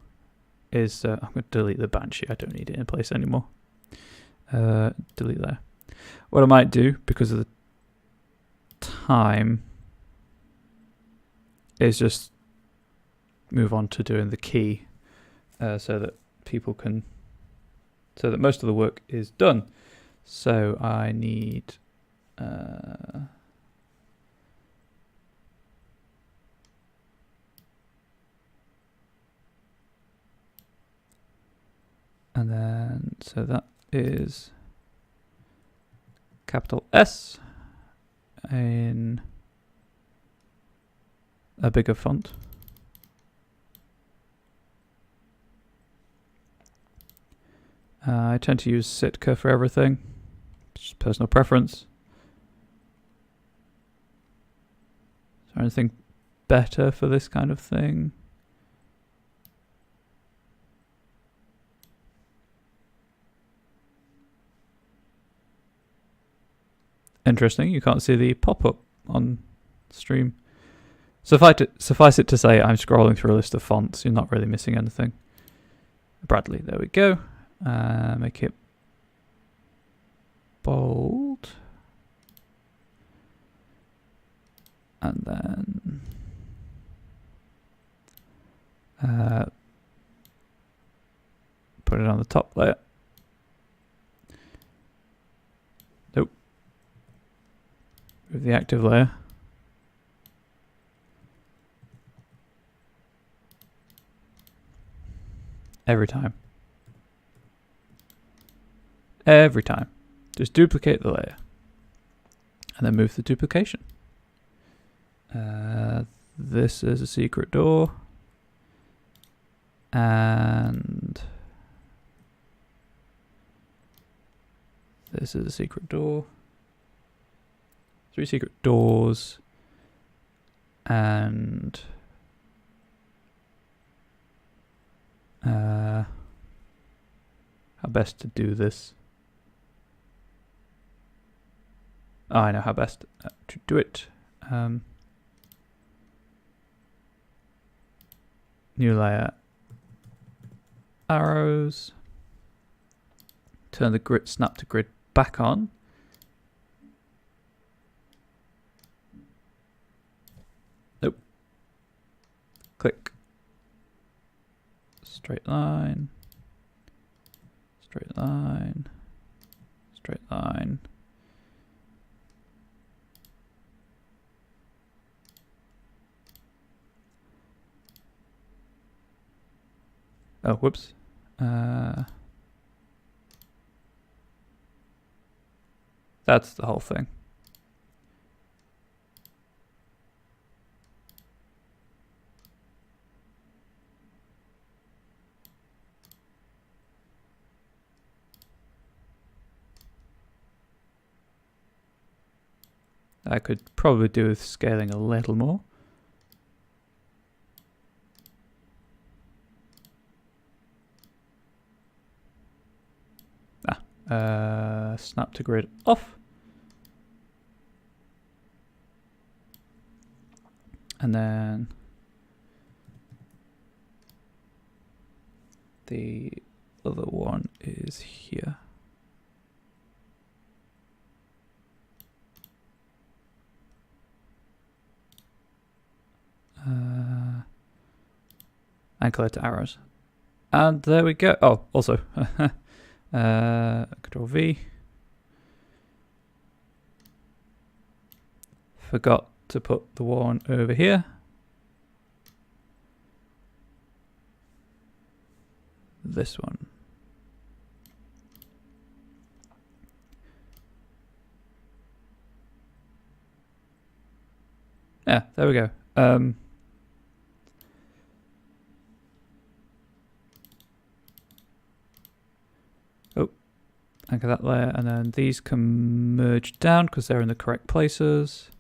is I'm going to delete the Banshee. I don't need it in place anymore. Delete there. What I might do, because of the time, is just move on to doing the key so that most of the work is done. So I need and then so that is capital S in a bigger font. I tend to use Sitka for everything, just personal preference. Is there anything better for this kind of thing? Interesting, you can't see the pop-up on stream. Suffice it to say, I'm scrolling through a list of fonts. You're not really missing anything. Bradley, there we go. Make it bold. And then put it on the top layer. Nope. Move the active layer. Every time. Every time. Just duplicate the layer. And then move the duplication. This is a secret door. And this is a secret door. 3 secret doors. And how best to do this? Oh, I know how best to do it. New layer. Arrows. Turn the grid snap to grid back on. Nope. Click. Straight line. Straight line. Straight line. Oh, whoops. That's the whole thing. I could probably do with scaling a little more. Snap to grid off. And then the other one is here. Anchor to arrows. And there we go. Oh, also, Control V. Forgot to put the one over here. This one. Yeah, there we go. Anchor that layer, and then these can merge down because they're in the correct places.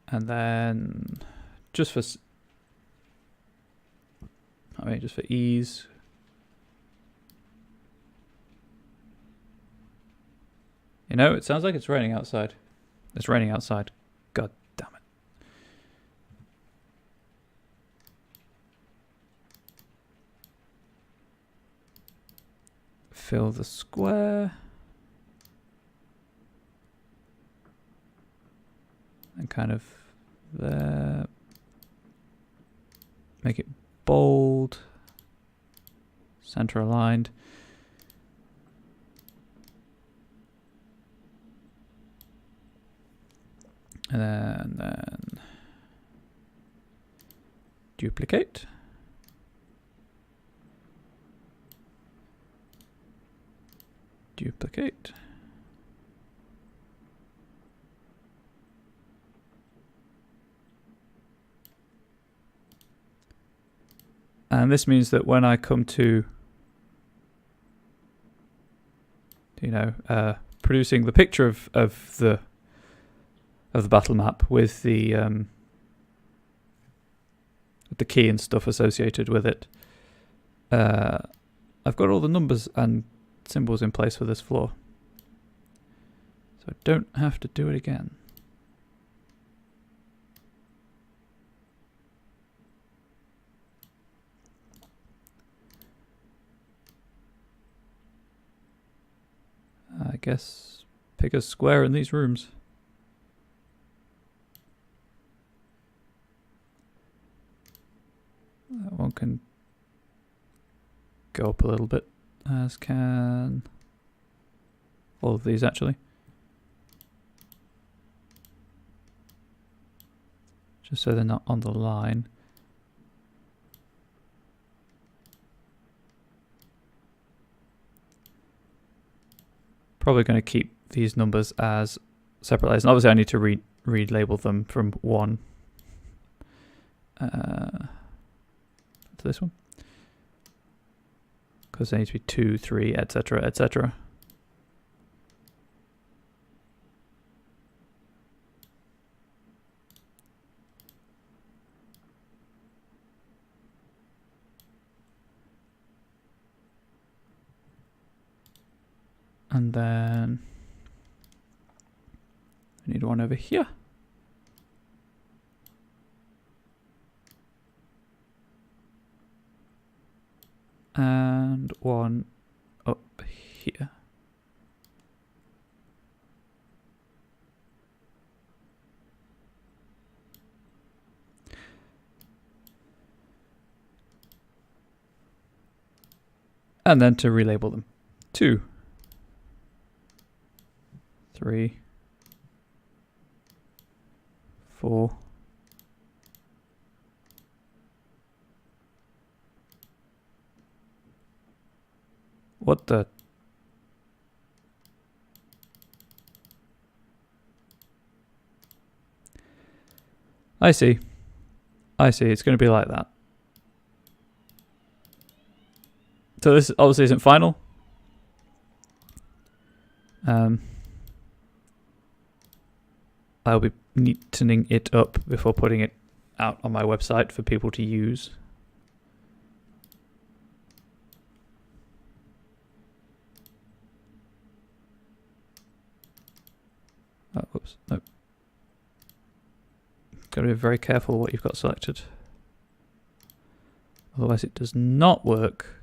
And then just for ease, you know, it sounds like it's raining outside. It's raining outside. God damn it. Fill the square. And kind of there. Make it bold. Center aligned. And then duplicate. Duplicate. And this means that when I come to, you know, producing the picture of the battle map with the key and stuff associated with it, I've got all the numbers and symbols in place for this floor, so I don't have to do it again. I guess pick a square in these rooms. That one can go up a little bit, as can all of these actually. Just so they're not on the line. Probably going to keep these numbers as separate layers. And obviously I need to relabel them from one to this one, because they need to be 2, 3, etc., etc. And then I need one over here. And one up here. And then to relabel them. 2, 3, 4, What the? I see. It's going to be like that. So this obviously isn't final. I'll be neatening it up before putting it out on my website for people to use. Oh, whoops, no. Got to be very careful what you've got selected. Otherwise it does not work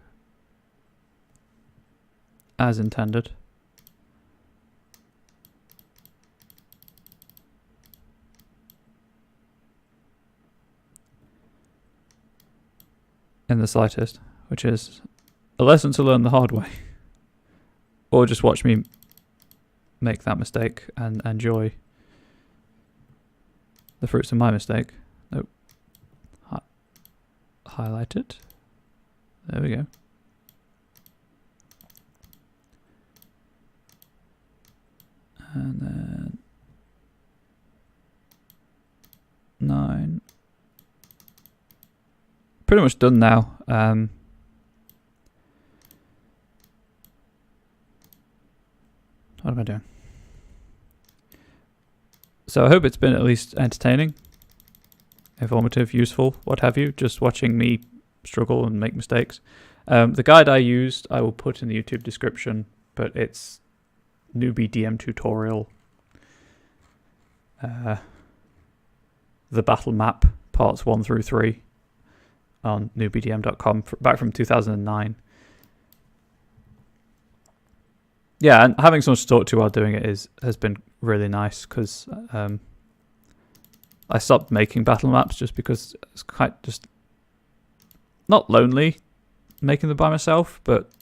as intended. In the slightest, which is a lesson to learn the hard way. Or just watch me make that mistake and enjoy the fruits of my mistake. Nope. Highlight it. There we go. And then 9. Pretty much done now. What am I doing? So I hope it's been at least entertaining, informative, useful, what have you, just watching me struggle and make mistakes. The guide I used I will put in the YouTube description, but it's newbie DM tutorial. The Battlemap parts 1 through 3 on newbiedm.com back from 2009. Yeah, and having someone to talk to while doing it has been really nice, because I stopped making battle maps just because it's quite just not lonely making them by myself, but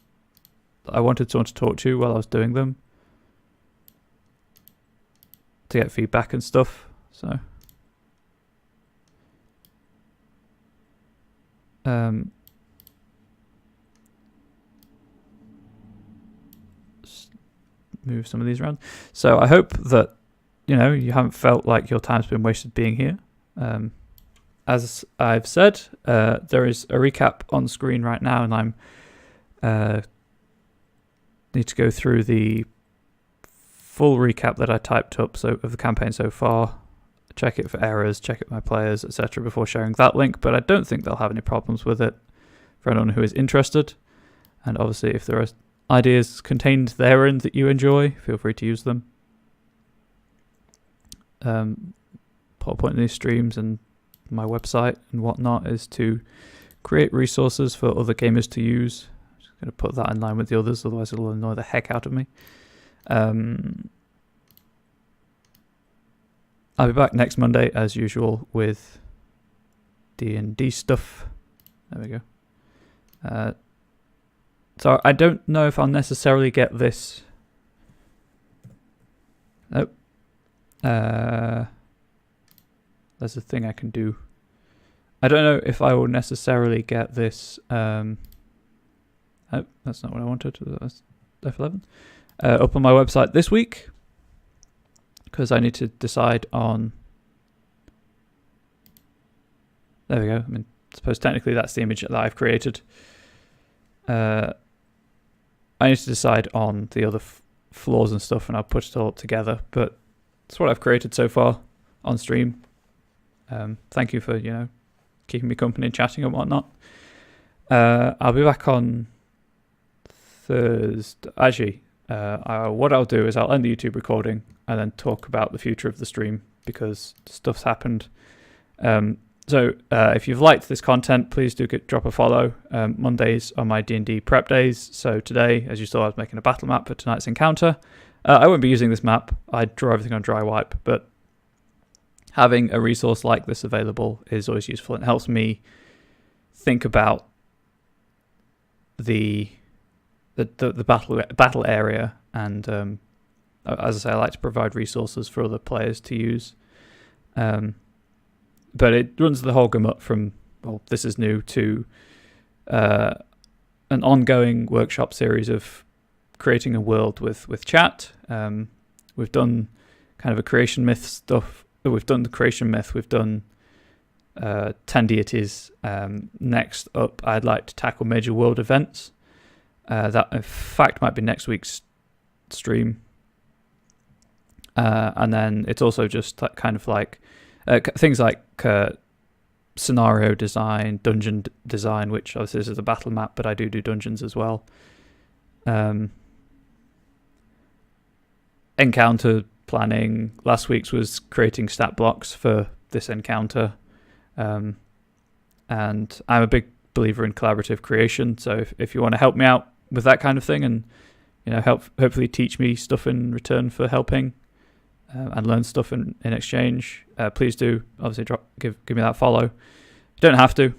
I wanted someone to talk to while I was doing them to get feedback and stuff. So move some of these around. So I hope that you haven't felt like your time's been wasted being here. As I've said, there is a recap on screen right now, and I'm need to go through the full recap that I typed up of the campaign so far, check it for errors, check it with my players, etc. before sharing that link, but I don't think they'll have any problems with it for anyone who is interested. And obviously if there are ideas contained therein that you enjoy, feel free to use them. Whole point of these streams and my website and whatnot is to create resources for other gamers to use. I'm just going to put that in line with the others, otherwise it'll annoy the heck out of me. I'll be back next Monday as usual with D&D stuff. There we go. So I don't know if I'll necessarily get this. Nope. There's a thing I can do. I don't know if I will necessarily get this. Oh, that's not what I wanted. That's F11. Up on my website this week, because I need to decide on. There we go. I mean, I suppose technically that's the image that I've created. I need to decide on the other flaws and stuff, and I'll put it all together. But that's what I've created so far on stream. Thank you for keeping me company and chatting and whatnot. I'll be back on Thursday. Actually, what I'll do is I'll end the YouTube recording and then talk about the future of the stream, because stuff's happened. So if you've liked this content, please do drop a follow. Mondays are my D&D prep days. So today, as you saw, I was making a battle map for tonight's encounter. I won't be using this map. I draw everything on dry wipe, but having a resource like this available is always useful. It helps me think about the battle area, and as I say, I like to provide resources for other players to use. But it runs the whole gamut from, well, this is new, to an ongoing workshop series of creating a world with chat. We've done kind of a creation myth stuff. We've done the creation myth. We've done 10 deities. Next up, I'd like to tackle major world events. That, in fact, might be next week's stream. And then it's also just kind of like things like scenario design, dungeon design, which obviously this is a battle map, but I do dungeons as well. Encounter planning. Last week's was creating stat blocks for this encounter. And I'm a big believer in collaborative creation. So if you want to help me out with that kind of thing and, hopefully teach me stuff in return for helping and learn stuff in exchange, please do obviously give me that follow. You don't have to.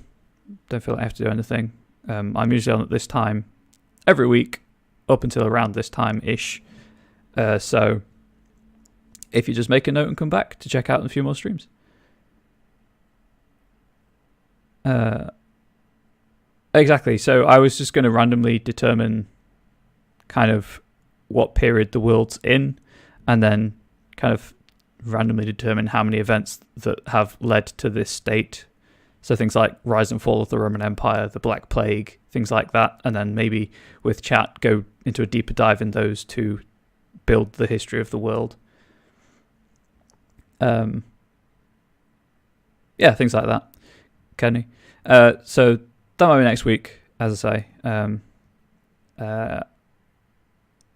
Don't feel like I have to do anything. I'm usually on at this time every week up until around this time-ish. So if you just make a note and come back to check out a few more streams. Exactly. So I was just going to randomly determine kind of what period the world's in, and then kind of randomly determine how many events that have led to this state. So things like rise and fall of the Roman Empire, the Black Plague, things like that. And then maybe with chat, go into a deeper dive in those to build the history of the world. Yeah, things like that. Kenny. So that might be next week, as I say.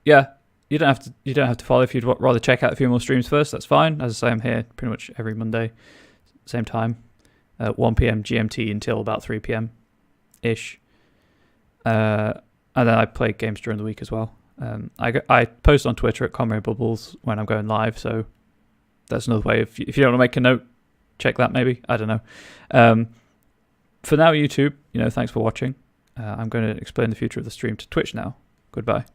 Yeah, you don't have to follow if you'd rather check out a few more streams first. That's fine. As I say, I'm here pretty much every Monday, same time, 1 p.m. GMT until about 3 p.m. ish. And then I play games during the week as well. I post on Twitter at Comrade Bubbles when I'm going live, so that's another way. If you don't want to make a note, check that maybe. I don't know. For now, YouTube, thanks for watching. I'm going to explain the future of the stream to Twitch now. Goodbye.